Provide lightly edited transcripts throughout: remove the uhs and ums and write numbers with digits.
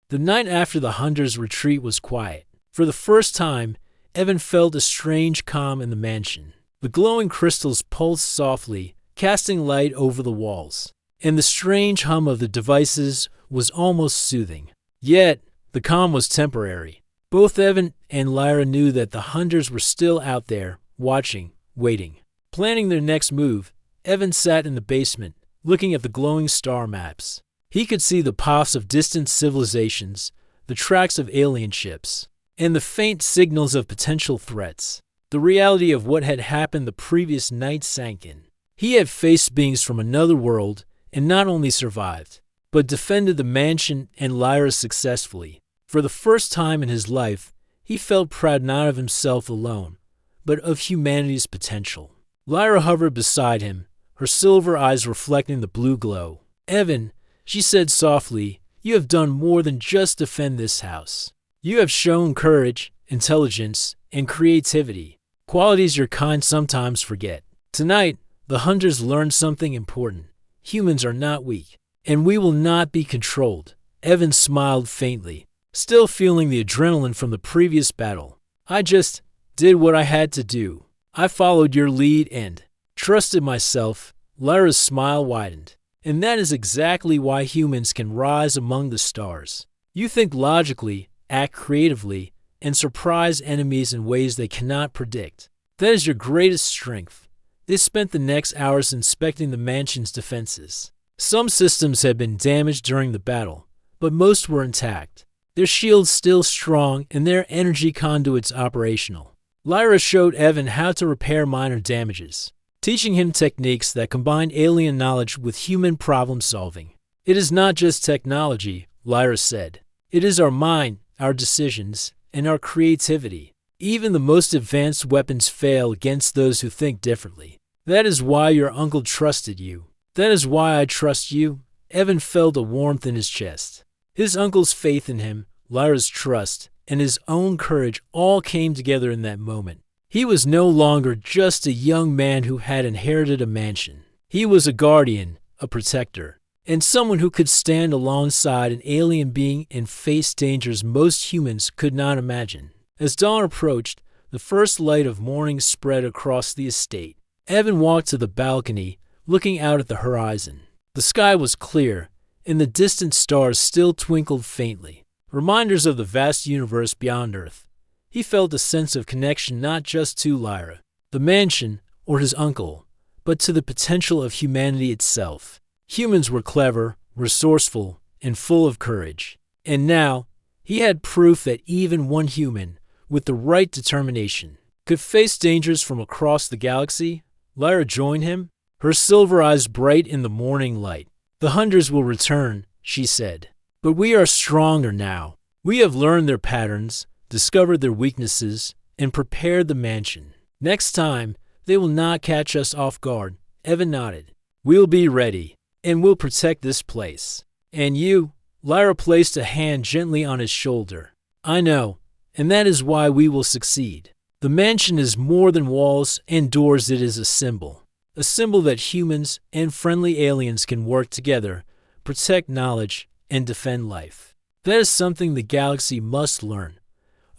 The night after the hunters' retreat was quiet. For the first time, Evan felt a strange calm in the mansion. The glowing crystals pulsed softly, casting light over the walls, and the strange hum of the devices was almost soothing. Yet, the calm was temporary. Both Evan and Lyra knew that the hunters were still out there, watching, waiting. Planning their next move, Evan sat in the basement, looking at the glowing star maps. He could see the paths of distant civilizations, the tracks of alien ships, and the faint signals of potential threats. The reality of what had happened the previous night sank in. He had faced beings from another world and not only survived, but defended the mansion and Lyra successfully. For the first time in his life, he felt proud not of himself alone, but of humanity's potential. Lyra hovered beside him, her silver eyes reflecting the blue glow. "Evan," she said softly, "you have done more than just defend this house. You have shown courage, intelligence, and creativity, qualities your kind sometimes forget. Tonight, the hunters learned something important. Humans are not weak, and we will not be controlled." Evan smiled faintly, still feeling the adrenaline from the previous battle. "I just did what I had to do. I followed your lead and trusted myself." Lyra's smile widened. "And that is exactly why humans can rise among the stars. You think logically, act creatively, and surprise enemies in ways they cannot predict. That is your greatest strength." They spent the next hours inspecting the mansion's defenses. Some systems had been damaged during the battle, but most were intact, their shields still strong and their energy conduits operational. Lyra showed Evan how to repair minor damages, teaching him techniques that combine alien knowledge with human problem solving. "It is not just technology," Lyra said. "It is our mind, our decisions, and our creativity. Even the most advanced weapons fail against those who think differently. That is why your uncle trusted you. That is why I trust you." Evan felt a warmth in his chest. His uncle's faith in him, Lyra's trust, and his own courage all came together in that moment. He was no longer just a young man who had inherited a mansion. He was a guardian, a protector, and someone who could stand alongside an alien being and face dangers most humans could not imagine. As dawn approached, the first light of morning spread across the estate. Evan walked to the balcony, looking out at the horizon. The sky was clear, and the distant stars still twinkled faintly, reminders of the vast universe beyond Earth. He felt a sense of connection not just to Lyra, the mansion, or his uncle, but to the potential of humanity itself. Humans were clever, resourceful, and full of courage. And now, he had proof that even one human, with the right determination, could face dangers from across the galaxy. Lyra joined him, her silver eyes bright in the morning light. "The hunters will return," she said. "But we are stronger now. We have learned their patterns, discovered their weaknesses, and prepared the mansion. Next time, they will not catch us off guard." Evan nodded. "We'll be ready, and we'll protect this place. And you," Lyra placed a hand gently on his shoulder. "I know, and that is why we will succeed. The mansion is more than walls and doors. It is a symbol that humans and friendly aliens can work together, protect knowledge, and defend life. That is something the galaxy must learn."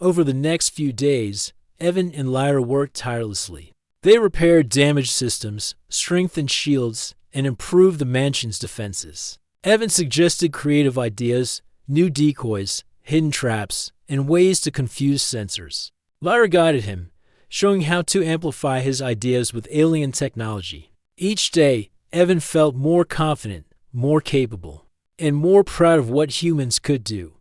Over the next few days, Evan and Lyra worked tirelessly. They repaired damaged systems, strengthened shields, and improved the mansion's defenses. Evan suggested creative ideas, new decoys, hidden traps, and ways to confuse sensors. Lyra guided him, showing how to amplify his ideas with alien technology. Each day, Evan felt more confident, more capable, and more proud of what humans could do.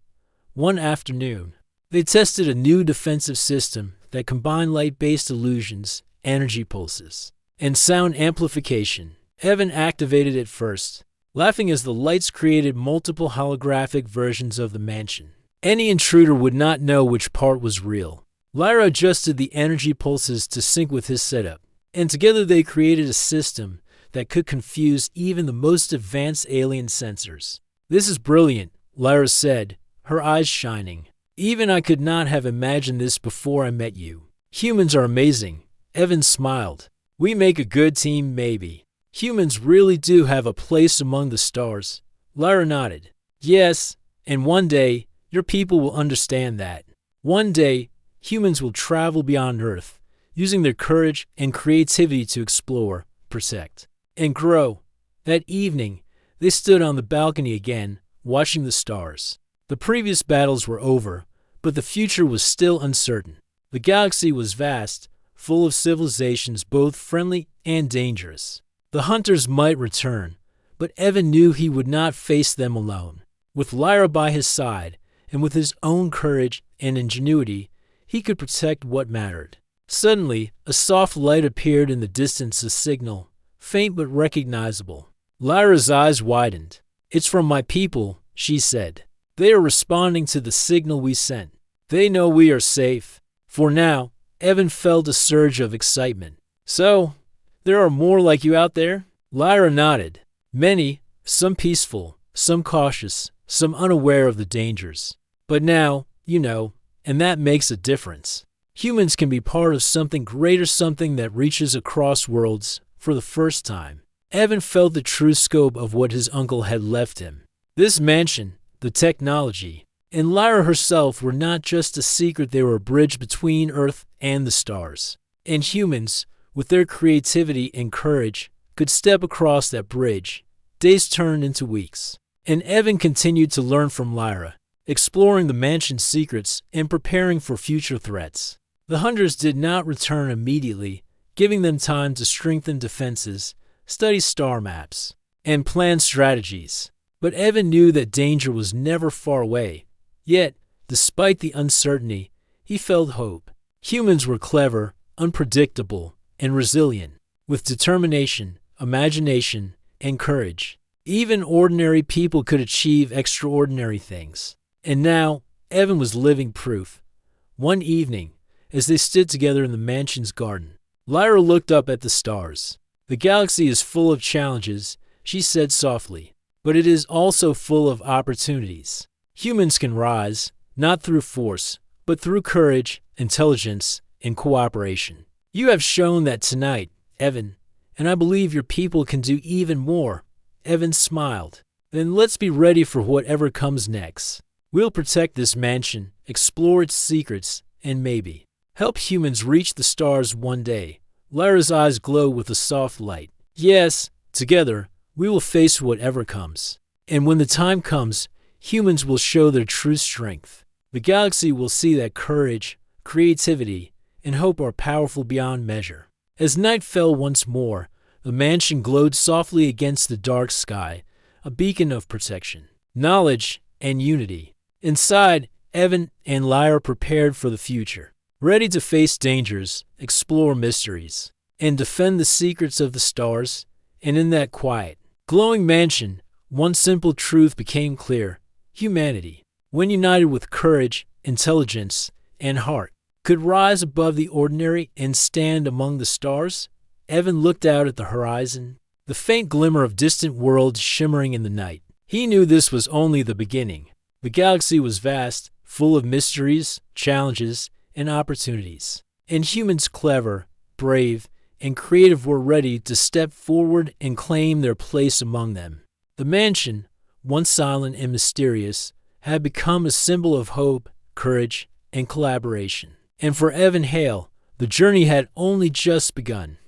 One afternoon, they tested a new defensive system that combined light-based illusions, energy pulses, and sound amplification. Evan activated it first, laughing as the lights created multiple holographic versions of the mansion. Any intruder would not know which part was real. Lyra adjusted the energy pulses to sync with his setup, and together they created a system that could confuse even the most advanced alien sensors. "This is brilliant," Lyra said, her eyes shining. "Even I could not have imagined this before I met you." "Humans are amazing," Evan smiled. "We make a good team, maybe. Humans really do have a place among the stars." Lyra nodded. "Yes, and one day, Your people will understand that. One day, humans will travel beyond Earth, using their courage and creativity to explore, protect, and grow. That evening, they stood on the balcony again, watching the stars. The previous battles were over, but the future was still uncertain. The galaxy was vast, full of civilizations both friendly and dangerous. The hunters might return, but Evan knew he would not face them alone. With Lyra by his side, and with his own courage and ingenuity, he could protect what mattered. Suddenly, a soft light appeared in the distance, a signal, faint but recognizable. Lyra's eyes widened. "It's from my people," she said. "They are responding to the signal we sent. They know we are safe." For now, Evan felt a surge of excitement. "So, there are more like you out there?" Lyra nodded. "Many, some peaceful, some cautious, some unaware of the dangers. But now, you know, and that makes a difference. Humans can be part of something greater, something that reaches across worlds for the first time." Evan felt the true scope of what his uncle had left him. This mansion, the technology, and Lyra herself were not just a secret, they were a bridge between Earth and the stars. And humans, with their creativity and courage, could step across that bridge. Days turned into weeks, and Evan continued to learn from Lyra, exploring the mansion's secrets and preparing for future threats. The hunters did not return immediately, giving them time to strengthen defenses, study star maps, and plan strategies. But Evan knew that danger was never far away. Yet, despite the uncertainty, he felt hope. Humans were clever, unpredictable, and resilient. With determination, imagination, and courage, even ordinary people could achieve extraordinary things. And now, Evan was living proof. One evening, as they stood together in the mansion's garden, Lyra looked up at the stars. "The galaxy is full of challenges," she said softly, "but it is also full of opportunities. Humans can rise, not through force, but through courage, intelligence, and cooperation. You have shown that tonight, Evan, and I believe your people can do even more." Evan smiled. "Then let's be ready for whatever comes next. We'll protect this mansion, explore its secrets, and maybe help humans reach the stars one day." Lyra's eyes glowed with a soft light. "Yes, together, we will face whatever comes. And when the time comes, humans will show their true strength. The galaxy will see that courage, creativity, and hope are powerful beyond measure." As night fell once more, the mansion glowed softly against the dark sky, a beacon of protection, knowledge, and unity. Inside, Evan and Lyra prepared for the future, ready to face dangers, explore mysteries, and defend the secrets of the stars. And in that quiet, glowing mansion, one simple truth became clear: humanity, when united with courage, intelligence, and heart, could rise above the ordinary and stand among the stars. Evan looked out at the horizon, the faint glimmer of distant worlds shimmering in the night. He knew this was only the beginning. The galaxy was vast, full of mysteries, challenges, and opportunities. And humans clever, brave, and creative were ready to step forward and claim their place among them. The mansion, once silent and mysterious, had become a symbol of hope, courage, and collaboration. And for Evan Hale, the journey had only just begun.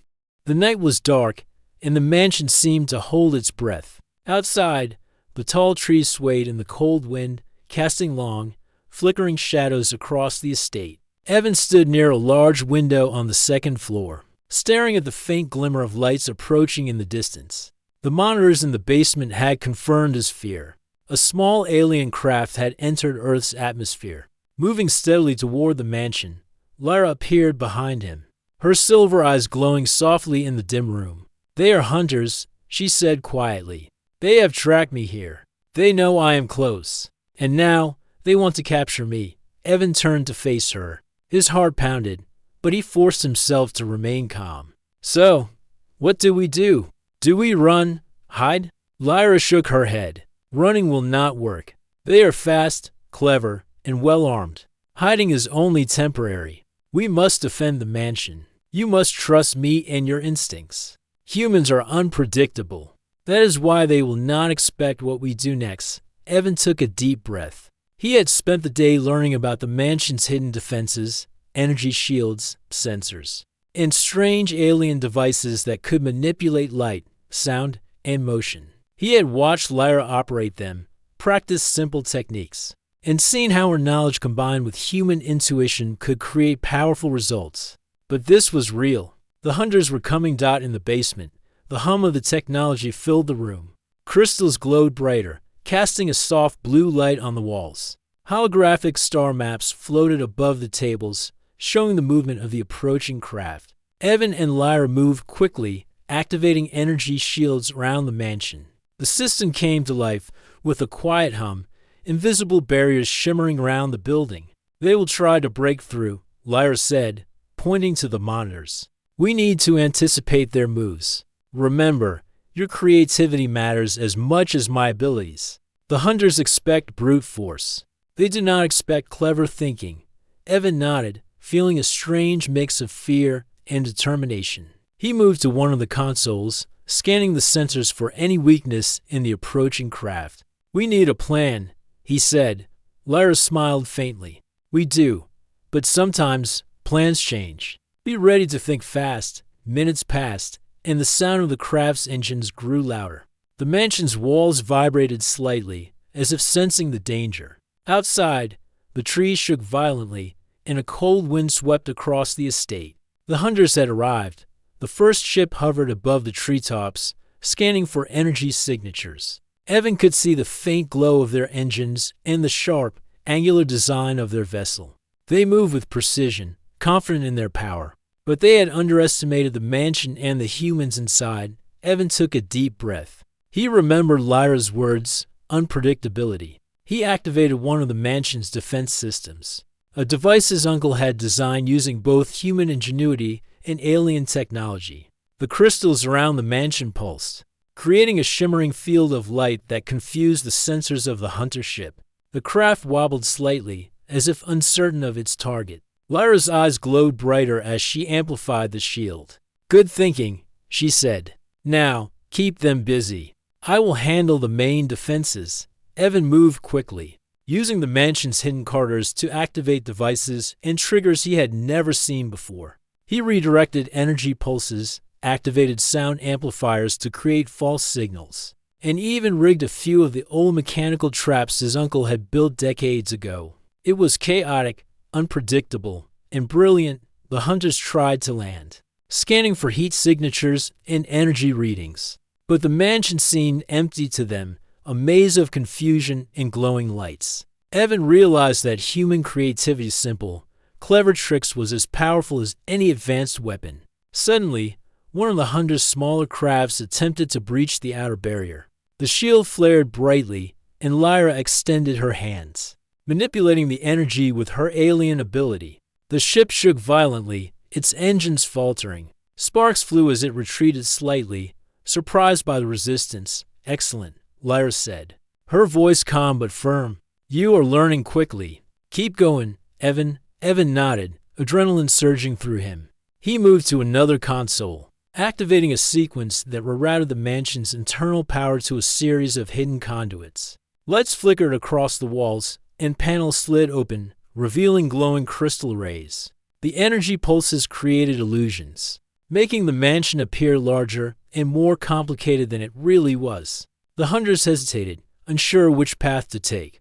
The night was dark, and the mansion seemed to hold its breath. Outside, the tall trees swayed in the cold wind, casting long, flickering shadows across the estate. Evan stood near a large window on the second floor, staring at the faint glimmer of lights approaching in the distance. The monitors in the basement had confirmed his fear. A small alien craft had entered Earth's atmosphere. Moving steadily toward the mansion, Lyra appeared behind him, her silver eyes glowing softly in the dim room. "They are hunters," she said quietly. "They have tracked me here. They know I am close. And now, they want to capture me." Evan turned to face her. His heart pounded, but he forced himself to remain calm. "So, what do we do? Do we run? Hide?" Lyra shook her head. "Running will not work. They are fast, clever, and well-armed. Hiding is only temporary. We must defend the mansion. You must trust me and your instincts. Humans are unpredictable. That is why they will not expect what we do next." Evan took a deep breath. He had spent the day learning about the mansion's hidden defenses, energy shields, sensors, and strange alien devices that could manipulate light, sound, and motion. He had watched Lyra operate them, practice simple techniques, and seen how her knowledge combined with human intuition could create powerful results. But this was real. The hunters were coming in the basement. The hum of the technology filled the room. Crystals glowed brighter, casting a soft blue light on the walls. Holographic star maps floated above the tables, showing the movement of the approaching craft. Evan and Lyra moved quickly, activating energy shields around the mansion. The system came to life with a quiet hum, invisible barriers shimmering around the building. "They will try to break through," Lyra said, pointing to the monitors. "We need to anticipate their moves. Remember, your creativity matters as much as my abilities." The hunters expect brute force. They do not expect clever thinking. Evan nodded, feeling a strange mix of fear and determination. He moved to one of the consoles, scanning the sensors for any weakness in the approaching craft. "We need a plan," he said. Lyra smiled faintly. "We do, but sometimes plans change. Be ready to think fast." Minutes passed, and the sound of the craft's engines grew louder. The mansion's walls vibrated slightly, as if sensing the danger. Outside, the trees shook violently, and a cold wind swept across the estate. The hunters had arrived. The first ship hovered above the treetops, scanning for energy signatures. Evan could see the faint glow of their engines and the sharp, angular design of their vessel. They moved with precision, confident in their power. But they had underestimated the mansion and the humans inside. Evan took a deep breath. He remembered Lyra's words, unpredictability. He activated one of the mansion's defense systems, a device his uncle had designed using both human ingenuity and alien technology. The crystals around the mansion pulsed, creating a shimmering field of light that confused the sensors of the hunter ship. The craft wobbled slightly, as if uncertain of its target. Lyra's eyes glowed brighter as she amplified the shield. "Good thinking," she said. "Now, keep them busy. I will handle the main defenses." Evan moved quickly, using the mansion's hidden carters to activate devices and triggers he had never seen before. He redirected energy pulses, activated sound amplifiers to create false signals, and even rigged a few of the old mechanical traps his uncle had built decades ago. It was chaotic, unpredictable, and brilliant. The hunters tried to land, scanning for heat signatures and energy readings. But the mansion seemed empty to them, a maze of confusion and glowing lights. Evan realized that human creativity simple, clever tricks was as powerful as any advanced weapon. Suddenly, one of the hunters' smaller crafts attempted to breach the outer barrier. The shield flared brightly, and Lyra extended her hands, manipulating the energy with her alien ability. The ship shook violently, its engines faltering. Sparks flew as it retreated slightly, surprised by the resistance. "Excellent," Lyra said, her voice calm but firm. "You are learning quickly. Keep going, Evan." Evan nodded, adrenaline surging through him. He moved to another console, activating a sequence that rerouted the mansion's internal power to a series of hidden conduits. Lights flickered across the walls, and panels slid open, revealing glowing crystal rays. The energy pulses created illusions, making the mansion appear larger and more complicated than it really was. The hunters hesitated, unsure which path to take.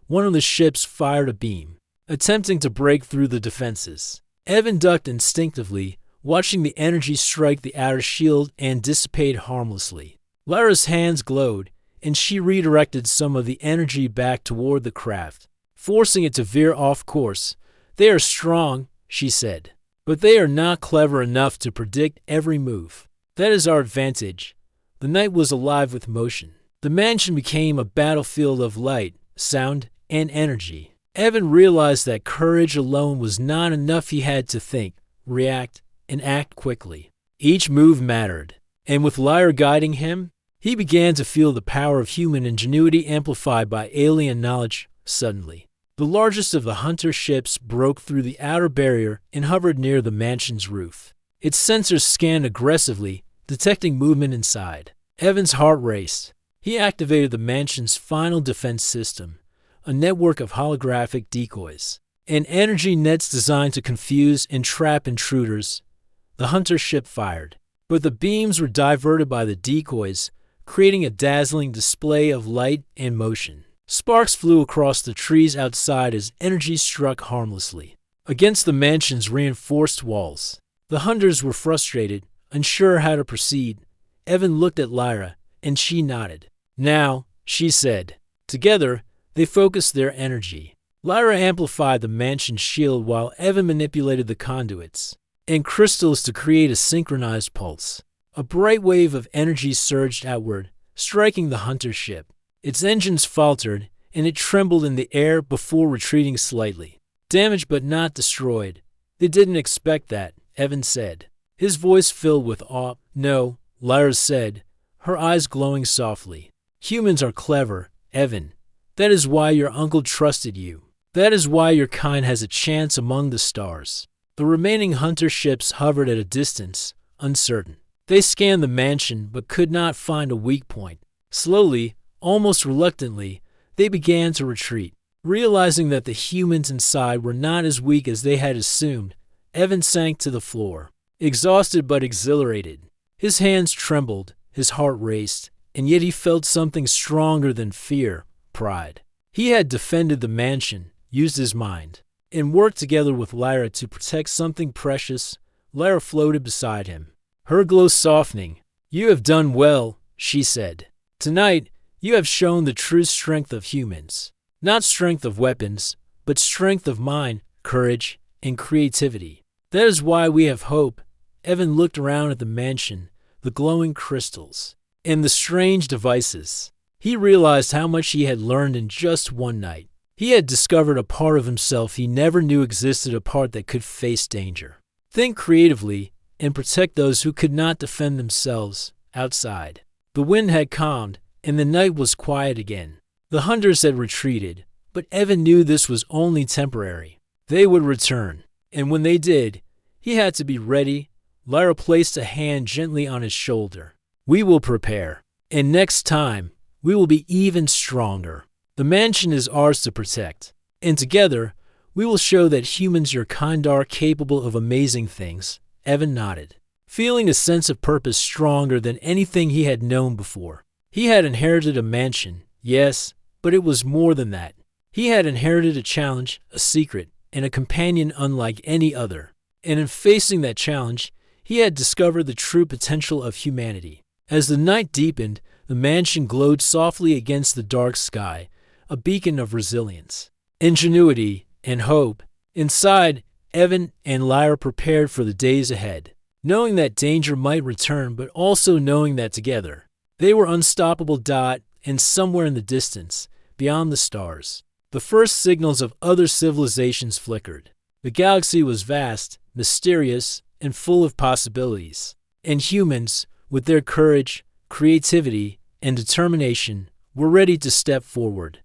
One of the ships fired a beam, attempting to break through the defenses. Evan ducked instinctively, watching the energy strike the outer shield and dissipate harmlessly. Lyra's hands glowed, and she redirected some of the energy back toward the craft, forcing it to veer off course. "They are strong," she said, "but they are not clever enough to predict every move. That is our advantage." The night was alive with motion. The mansion became a battlefield of light, sound, and energy. Evan realized that courage alone was not enough. He had to think, react, and act quickly. Each move mattered, and with Lyra guiding him, he began to feel the power of human ingenuity amplified by alien knowledge. Suddenly, the largest of the hunter ships broke through the outer barrier and hovered near the mansion's roof. Its sensors scanned aggressively, detecting movement inside. Evan's heart raced. He activated the mansion's final defense system, a network of holographic decoys, and energy nets designed to confuse and trap intruders. The hunter ship fired, but the beams were diverted by the decoys, creating a dazzling display of light and motion. Sparks flew across the trees outside as energy struck harmlessly against the mansion's reinforced walls. The hunters were frustrated, unsure how to proceed. Evan looked at Lyra, and she nodded. "Now," she said. Together, they focused their energy. Lyra amplified the mansion's shield while Evan manipulated the conduits and crystals to create a synchronized pulse. A bright wave of energy surged outward, striking the hunter ship. Its engines faltered, and it trembled in the air before retreating slightly. "Damaged but not destroyed. They didn't expect that," Evan said, his voice filled with awe. "No," Lyra said, her eyes glowing softly. "Humans are clever, Evan. That is why your uncle trusted you. That is why your kind has a chance among the stars." The remaining hunter ships hovered at a distance, uncertain. They scanned the mansion but could not find a weak point. Slowly, almost reluctantly, they began to retreat. Realizing that the humans inside were not as weak as they had assumed, Evan sank to the floor, exhausted but exhilarated. His hands trembled, his heart raced, and yet he felt something stronger than fear, pride. He had defended the mansion, used his mind, and worked together with Lyra to protect something precious. Lyra floated beside him, her glow softening. "You have done well," she said. "Tonight, you have shown the true strength of humans. Not strength of weapons, but strength of mind, courage, and creativity. That is why we have hope." Evan looked around at the mansion, the glowing crystals, and the strange devices. He realized how much he had learned in just one night. He had discovered a part of himself he never knew existed, a part that could face danger, think creatively, and protect those who could not defend themselves. Outside, the wind had calmed, and the night was quiet again. The hunters had retreated, but Evan knew this was only temporary. They would return, and when they did, he had to be ready. Lyra placed a hand gently on his shoulder. "We will prepare, and next time, we will be even stronger. The mansion is ours to protect, and together, we will show that humans your kind are capable of amazing things." Evan nodded, feeling a sense of purpose stronger than anything he had known before. He had inherited a mansion, yes, but it was more than that. He had inherited a challenge, a secret, and a companion unlike any other. And in facing that challenge, he had discovered the true potential of humanity. As the night deepened, the mansion glowed softly against the dark sky, a beacon of resilience, ingenuity, and hope. Inside, Evan and Lyra prepared for the days ahead, knowing that danger might return, but also knowing that together, they were unstoppable. And somewhere in the distance, beyond the stars, the first signals of other civilizations flickered. The galaxy was vast, mysterious, and full of possibilities. And humans, with their courage, creativity, and determination, were ready to step forward.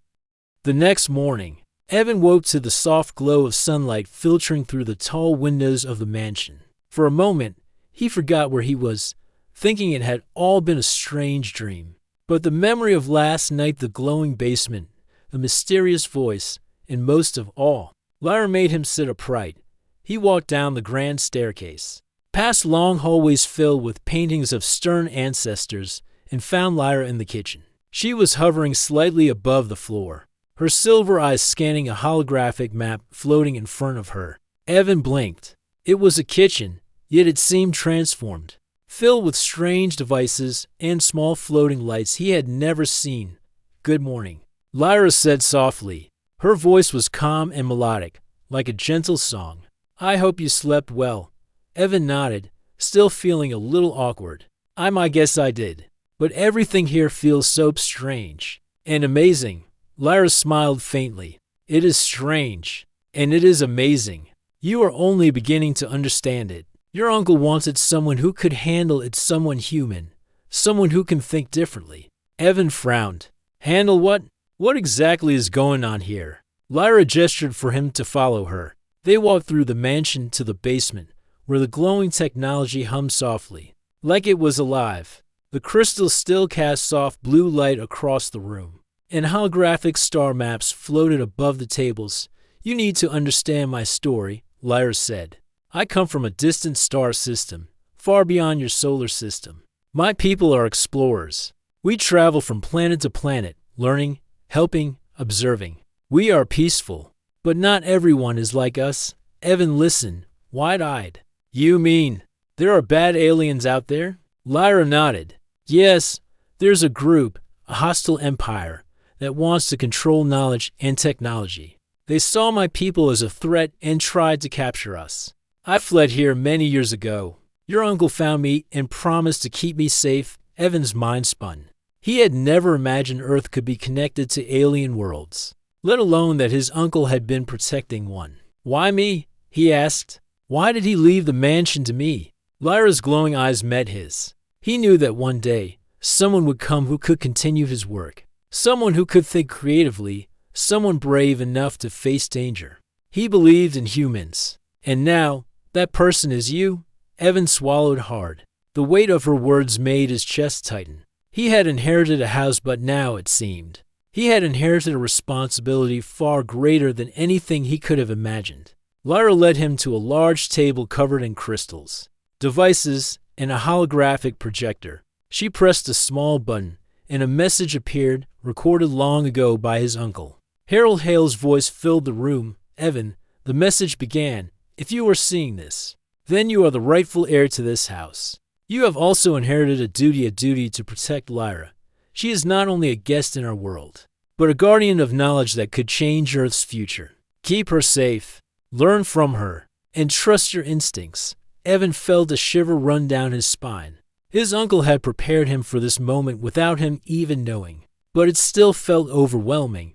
The next morning, Evan woke to the soft glow of sunlight filtering through the tall windows of the mansion. For a moment, he forgot where he was, thinking it had all been a strange dream. But the memory of last night, the glowing basement, the mysterious voice, and most of all, Lyra made him sit upright. He walked down the grand staircase, past long hallways filled with paintings of stern ancestors, and found Lyra in the kitchen. She was hovering slightly above the floor, her silver eyes scanning a holographic map floating in front of her. Evan blinked. It was a kitchen, yet it seemed transformed, filled with strange devices and small floating lights he had never seen. "Good morning," Lyra said softly. Her voice was calm and melodic, like a gentle song. "I hope you slept well." Evan nodded, still feeling a little awkward. I guess I did. But everything here feels so strange and amazing." Lyra smiled faintly. "It is strange, and it is amazing. You are only beginning to understand it. Your uncle wanted someone who could handle it, someone human, someone who can think differently." Evan frowned. "Handle what? What exactly is going on here?" Lyra gestured for him to follow her. They walked through the mansion to the basement, where the glowing technology hummed softly, like it was alive. The crystals still cast soft blue light across the room. and holographic star maps floated above the tables. You need to understand my story, Lyra said. I come from a distant star system, far beyond your solar system. My people are explorers. We travel from planet to planet, learning, helping, observing. We are peaceful, but not everyone is like us. Evan listened, wide-eyed. You mean there are bad aliens out there? Lyra nodded. Yes, there's a group, a hostile empire, that wants to control knowledge and technology. They saw my people as a threat and tried to capture us. I fled here many years ago. Your uncle found me and promised to keep me safe. Evan's mind spun. He had never imagined Earth could be connected to alien worlds, let alone that his uncle had been protecting one. Why me? He asked. Why did he leave the mansion to me? Lyra's glowing eyes met his. He knew that one day, someone would come who could continue his work. Someone who could think creatively, someone brave enough to face danger. He believed in humans. And now, that person is you? Evan swallowed hard. The weight of her words made his chest tighten. He had inherited a house, but now, it seemed, he had inherited a responsibility far greater than anything he could have imagined. Lyra led him to a large table covered in crystals, devices, and a holographic projector. She pressed a small button, and a message appeared, recorded long ago by his uncle. Harold Hale's voice filled the room. Evan, the message began, if you are seeing this, then you are the rightful heir to this house. You have also inherited a duty to protect Lyra. She is not only a guest in our world, but a guardian of knowledge that could change Earth's future. Keep her safe, learn from her, and trust your instincts. Evan felt a shiver run down his spine. His uncle had prepared him for this moment without him even knowing, but it still felt overwhelming.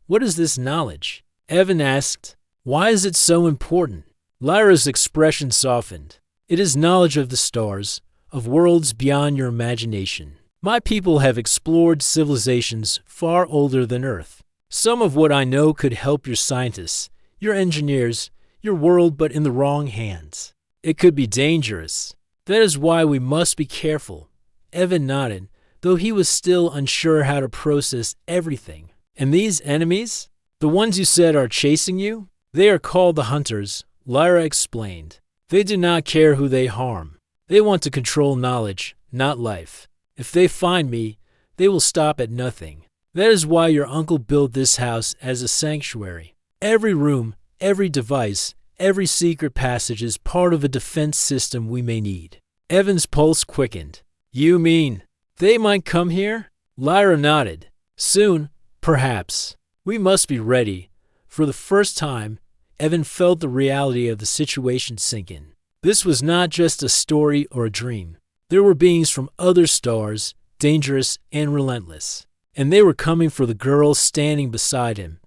What is this knowledge? Evan asked. Why is it so important? Lyra's expression softened. It is knowledge of the stars, of worlds beyond your imagination. My people have explored civilizations far older than Earth. Some of what I know could help your scientists, your engineers, your world, but in the wrong hands. It could be dangerous. That is why we must be careful. Evan nodded, though he was still unsure how to process everything. And these enemies? The ones you said are chasing you? They are called the Hunters, Lyra explained. They do not care who they harm. They want to control knowledge, not life. If they find me, they will stop at nothing. That is why your uncle built this house as a sanctuary. Every room, every device, every secret passage is part of a defense system we may need. Evan's pulse quickened. You mean they might come here? Lyra nodded. Soon, perhaps. We must be ready. For the first time, Evan felt the reality of the situation sink in. This was not just a story or a dream. There were beings from other stars, dangerous and relentless, and they were coming for the girl standing beside him.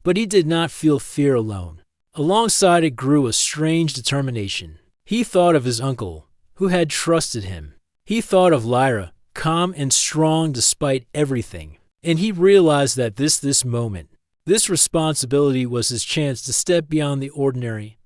But he did not feel fear alone. Alongside it grew a strange determination. He thought of his uncle, who had trusted him. He thought of Lyra, calm and strong despite everything. And he realized that this moment, this responsibility was his chance to step beyond the ordinary.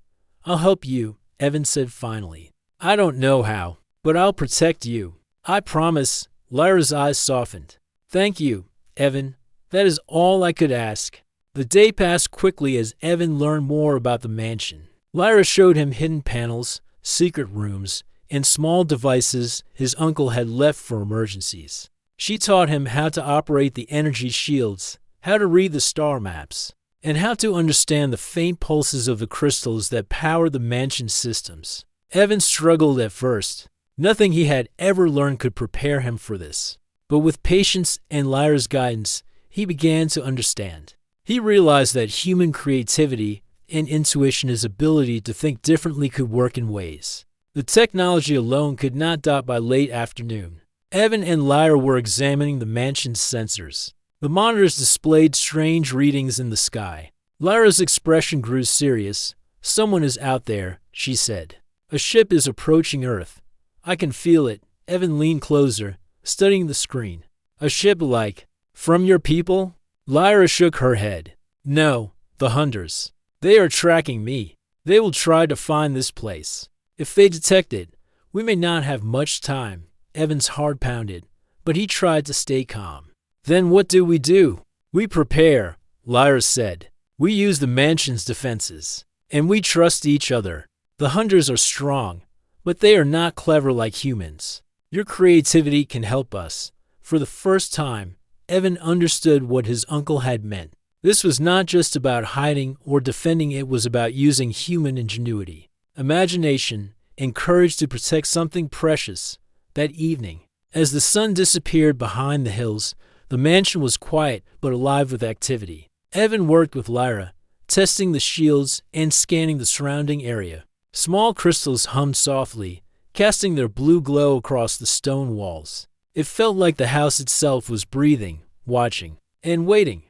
I'll help you, Evan said finally. I don't know how, but I'll protect you. I promise. Lyra's eyes softened. Thank you, Evan. That is all I could ask. The day passed quickly as Evan learned more about the mansion. Lyra showed him hidden panels, secret rooms, and small devices his uncle had left for emergencies. She taught him how to operate the energy shields, how to read the star maps, and how to understand the faint pulses of the crystals that powered the mansion's systems. Evan struggled at first. Nothing he had ever learned could prepare him for this. But with patience and Lyra's guidance, he began to understand. He realized that human creativity and intuition, his ability to think differently, could work in ways the technology alone could not. By late afternoon, Evan and Lyra were examining the mansion's sensors. The monitors displayed strange readings in the sky. Lyra's expression grew serious. Someone is out there, she said. A ship is approaching Earth. I can feel it. Evan leaned closer, studying the screen. A ship like, from your people? Lyra shook her head. No, the Hunters. They are tracking me. They will try to find this place. If they detect it, we may not have much time. Evan's heart pounded, but he tried to stay calm. Then what do we do? "We prepare," Lyra said. "We use the mansion's defenses. And we trust each other. The hunters are strong, but they are not clever like humans. Your creativity can help us." For the first time, Evan understood what his uncle had meant. This was not just about hiding or defending, it was about using human ingenuity, imagination, and courage to protect something precious. That evening, as the sun disappeared behind the hills, the mansion was quiet but alive with activity. Evan worked with Lyra, testing the shields and scanning the surrounding area. Small crystals hummed softly, casting their blue glow across the stone walls. It felt like the house itself was breathing, watching, and waiting.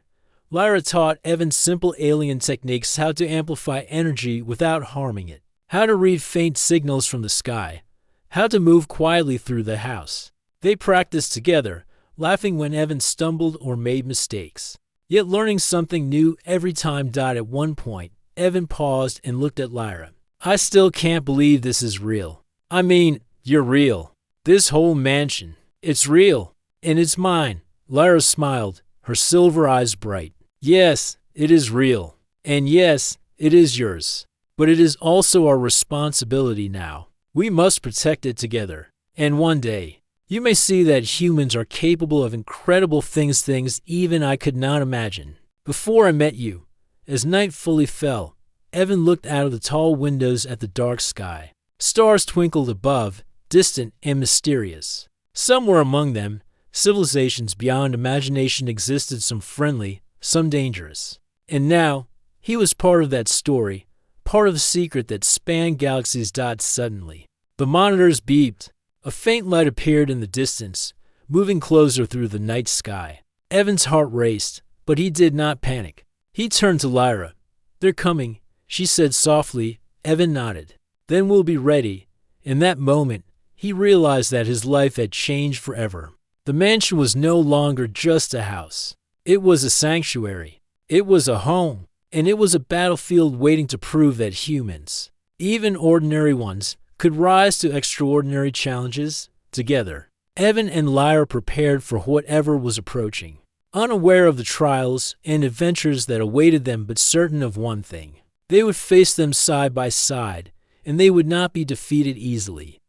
Lyra taught Evan simple alien techniques: how to amplify energy without harming it, how to read faint signals from the sky, how to move quietly through the house. They practiced together, laughing when Evan stumbled or made mistakes, yet learning something new every time. At one point, Evan paused and looked at Lyra. "I still can't believe this is real." "I mean, you're real. This whole mansion. It's real. And it's mine." Lyra smiled, her silver eyes bright. "Yes, it is real. And yes, it is yours. But it is also our responsibility now. We must protect it together. And one day, you may see that humans are capable of incredible things even I could not imagine." Before I met you, as night fully fell, Evan looked out of the tall windows at the dark sky. Stars twinkled above, distant and mysterious. Some were among them. Civilizations beyond imagination existed, some friendly, some dangerous. And now, he was part of that story, part of a secret that spanned galaxies. Suddenly, the monitors beeped. A faint light appeared in the distance, moving closer through the night sky. Evan's heart raced, but he did not panic. He turned to Lyra. "They're coming," she said softly. Evan nodded. "Then we'll be ready." In that moment, he realized that his life had changed forever. The mansion was no longer just a house. It was a sanctuary. It was a home. And it was a battlefield waiting to prove that humans, even ordinary ones, could rise to extraordinary challenges together. Evan and Lyra prepared for whatever was approaching, unaware of the trials and adventures that awaited them, but certain of one thing: they would face them side by side, and they would not be defeated easily.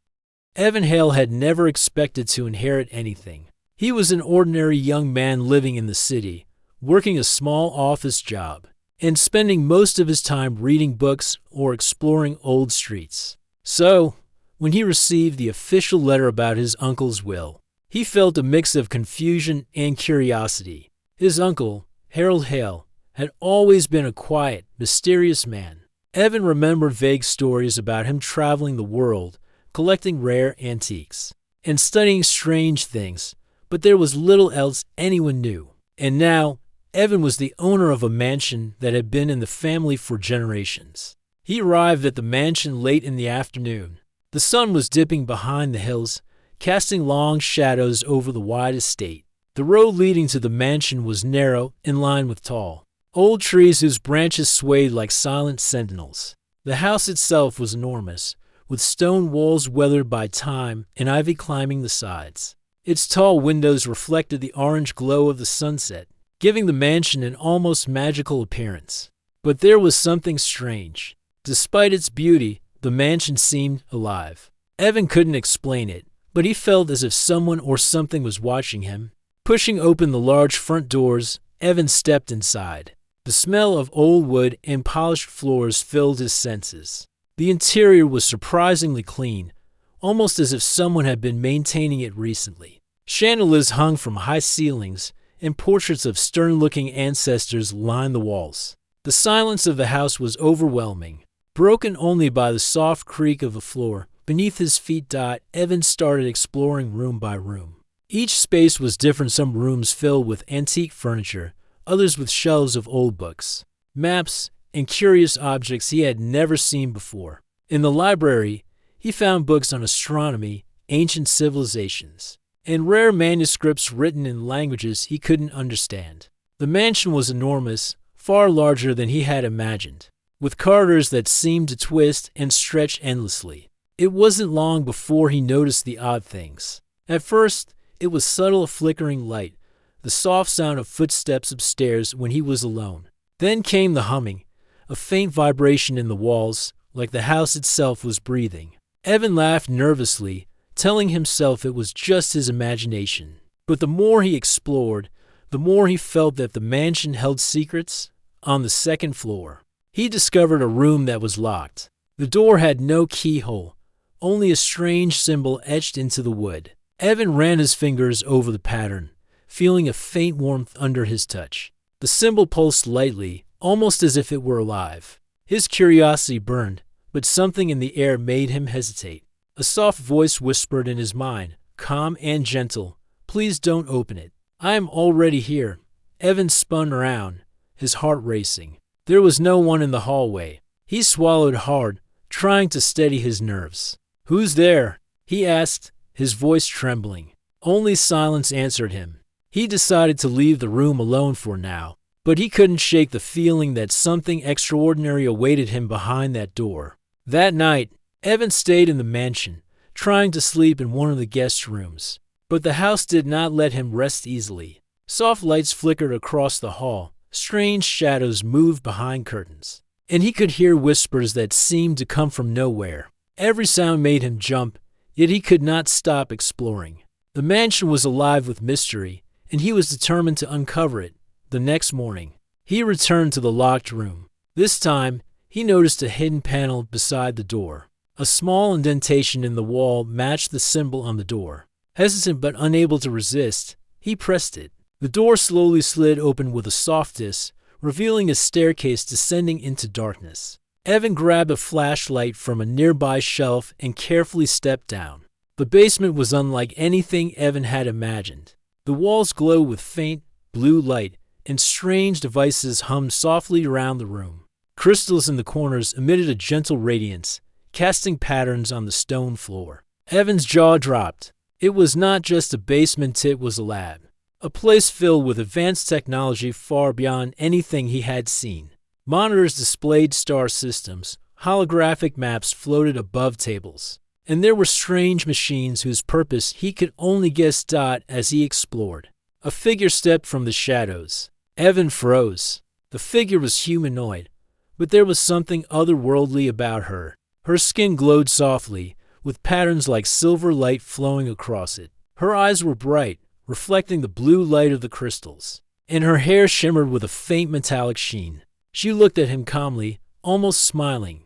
Evan Hale had never expected to inherit anything. He was an ordinary young man living in the city, working a small office job, and spending most of his time reading books or exploring old streets. So, when he received the official letter about his uncle's will, he felt a mix of confusion and curiosity. His uncle, Harold Hale, had always been a quiet, mysterious man. Evan remembered vague stories about him traveling the world, collecting rare antiques, and studying strange things, but there was little else anyone knew. And now, Evan was the owner of a mansion that had been in the family for generations. He arrived at the mansion late in the afternoon. The sun was dipping behind the hills, casting long shadows over the wide estate. The road leading to the mansion was narrow and lined with tall, old trees whose branches swayed like silent sentinels. The house itself was enormous, with stone walls weathered by time and ivy climbing the sides. Its tall windows reflected the orange glow of the sunset, giving the mansion an almost magical appearance. But there was something strange. Despite its beauty, the mansion seemed alive. Evan couldn't explain it, but he felt as if someone or something was watching him. Pushing open the large front doors, Evan stepped inside. The smell of old wood and polished floors filled his senses. The interior was surprisingly clean, almost as if someone had been maintaining it recently. Chandeliers hung from high ceilings, and portraits of stern-looking ancestors lined the walls. The silence of the house was overwhelming, broken only by the soft creak of the floor beneath his feet. Evan started exploring room by room. Each space was different, some rooms filled with antique furniture, others with shelves of old books, maps, and curious objects he had never seen before. In the library, he found books on astronomy, ancient civilizations, and rare manuscripts written in languages he couldn't understand. The mansion was enormous, far larger than he had imagined, with corridors that seemed to twist and stretch endlessly. It wasn't long before he noticed the odd things. At first, it was subtle, a flickering light, the the soft sound of footsteps upstairs when he was alone. Then came the humming, a faint vibration in the walls, like the house itself was breathing. Evan laughed nervously, telling himself it was just his imagination. But the more he explored, the more he felt that the mansion held secrets. On the second floor, he discovered a room that was locked. The door had no keyhole, only a strange symbol etched into the wood. Evan ran his fingers over the pattern, feeling a faint warmth under his touch. The symbol pulsed lightly, almost as if it were alive. His curiosity burned, but something in the air made him hesitate. A soft voice whispered in his mind, calm and gentle, "Please don't open it. I am already here." Evan spun around, his heart racing. There was no one in the hallway. He swallowed hard, trying to steady his nerves. "Who's there?" he asked, his voice trembling. Only silence answered him. He decided to leave the room alone for now, but he couldn't shake the feeling that something extraordinary awaited him behind that door. That night, Evan stayed in the mansion, trying to sleep in one of the guest rooms. But the house did not let him rest easily. Soft lights flickered across the hall, strange shadows moved behind curtains, and he could hear whispers that seemed to come from nowhere. Every sound made him jump, yet he could not stop exploring. The mansion was alive with mystery, and he was determined to uncover it. The next morning, he returned to the locked room. This time, he noticed a hidden panel beside the door. A small indentation in the wall matched the symbol on the door. Hesitant but unable to resist, he pressed it. The door slowly slid open with a soft hiss, revealing a staircase descending into darkness. Evan grabbed a flashlight from a nearby shelf and carefully stepped down. The basement was unlike anything Evan had imagined. The walls glowed with faint, blue light, and strange devices hummed softly around the room. Crystals in the corners emitted a gentle radiance, casting patterns on the stone floor. Evan's jaw dropped. It was not just a basement, it was a lab. A place filled with advanced technology far beyond anything he had seen. Monitors displayed star systems, holographic maps floated above tables, and there were strange machines whose purpose he could only guess as he explored. A figure stepped from the shadows. Evan froze. The figure was humanoid, but there was something otherworldly about her. Her skin glowed softly, with patterns like silver light flowing across it. Her eyes were bright, reflecting the blue light of the crystals, and her hair shimmered with a faint metallic sheen. She looked at him calmly, almost smiling.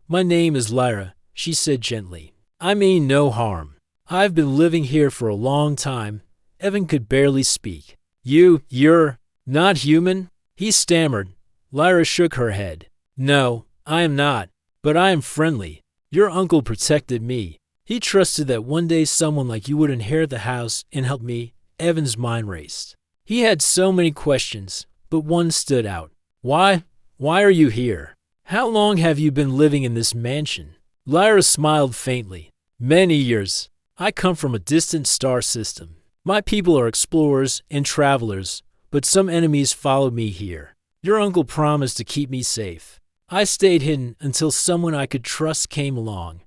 "My name is Lyra," she said gently. "I mean no harm. I've been living here for a long time." Evan could barely speak. You're not human?" he stammered. Lyra shook her head. "No, I am not, but I am friendly. Your uncle protected me. He trusted that one day someone like you would inherit the house and help me." Evan's mind raced. He had so many questions, but one stood out. Why are you here? How long have you been living in this mansion?" Lyra smiled faintly. "Many years. I come from a distant star system. My people are explorers and travelers, but some enemies followed me here. Your uncle promised to keep me safe. I stayed hidden until someone I could trust came along."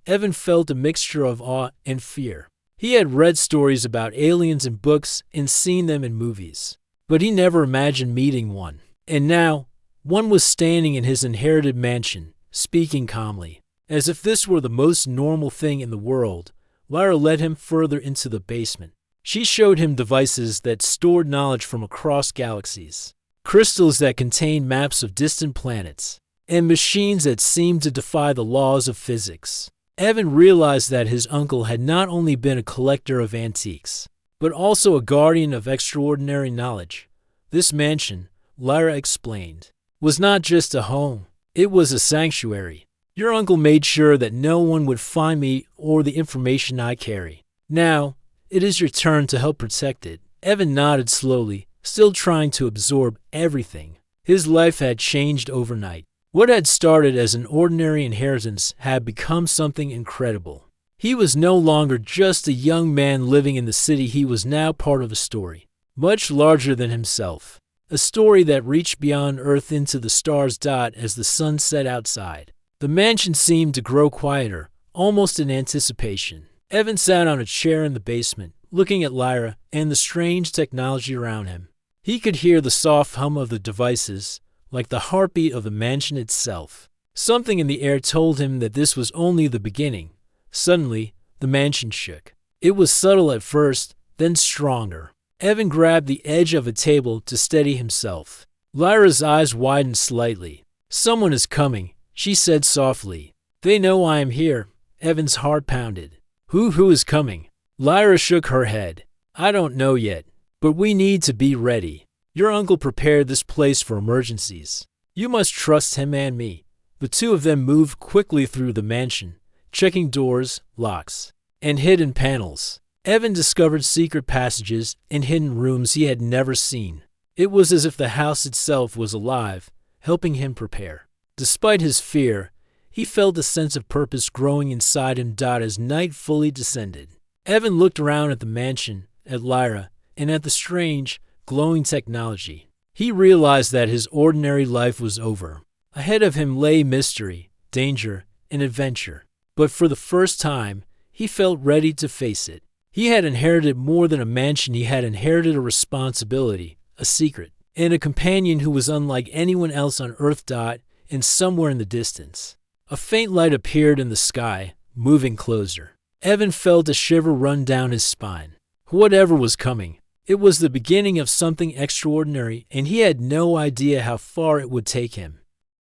Evan felt a mixture of awe and fear. He had read stories about aliens in books and seen them in movies, but he never imagined meeting one. And now, one was standing in his inherited mansion, speaking calmly. As if this were the most normal thing in the world, Lyra led him further into the basement. She showed him devices that stored knowledge from across galaxies, crystals that contained maps of distant planets, and machines that seemed to defy the laws of physics. Evan realized that his uncle had not only been a collector of antiques, but also a guardian of extraordinary knowledge. This mansion, Lyra explained, was not just a home, it was a sanctuary. Your uncle made sure that no one would find me or the information I carry. Now, it is your turn to help protect it." Evan nodded slowly, still trying to absorb everything. His life had changed overnight. What had started as an ordinary inheritance had become something incredible. He was no longer just a young man living in the city. He was now part of a story, much larger than himself. A story that reached beyond Earth into the stars. As the sun set outside, the mansion seemed to grow quieter, almost in anticipation. Evan sat on a chair in the basement, looking at Lyra and the strange technology around him. He could hear the soft hum of the devices, like the heartbeat of the mansion itself. Something in the air told him that this was only the beginning. Suddenly, the mansion shook. It was subtle at first, then stronger. Evan grabbed the edge of a table to steady himself. Lyra's eyes widened slightly. "Someone is coming," she said softly. "They know I am here." Evan's heart pounded. Who is coming?" Lyra shook her head. "I don't know yet, but we need to be ready. Your uncle prepared this place for emergencies. You must trust him and me." The two of them moved quickly through the mansion, checking doors, locks, and hidden panels. Evan discovered secret passages and hidden rooms he had never seen. It was as if the house itself was alive, helping him prepare. Despite his fear, he felt a sense of purpose growing inside him as night fully descended. Evan looked around at the mansion, at Lyra, and at the strange, glowing technology. He realized that his ordinary life was over. Ahead of him lay mystery, danger, and adventure. But for the first time, he felt ready to face it. He had inherited more than a mansion. He had inherited a responsibility, a secret, and a companion who was unlike anyone else on Earth. And somewhere in the distance, a faint light appeared in the sky, moving closer. Evan felt a shiver run down his spine. Whatever was coming, it was the beginning of something extraordinary, and he had no idea how far it would take him.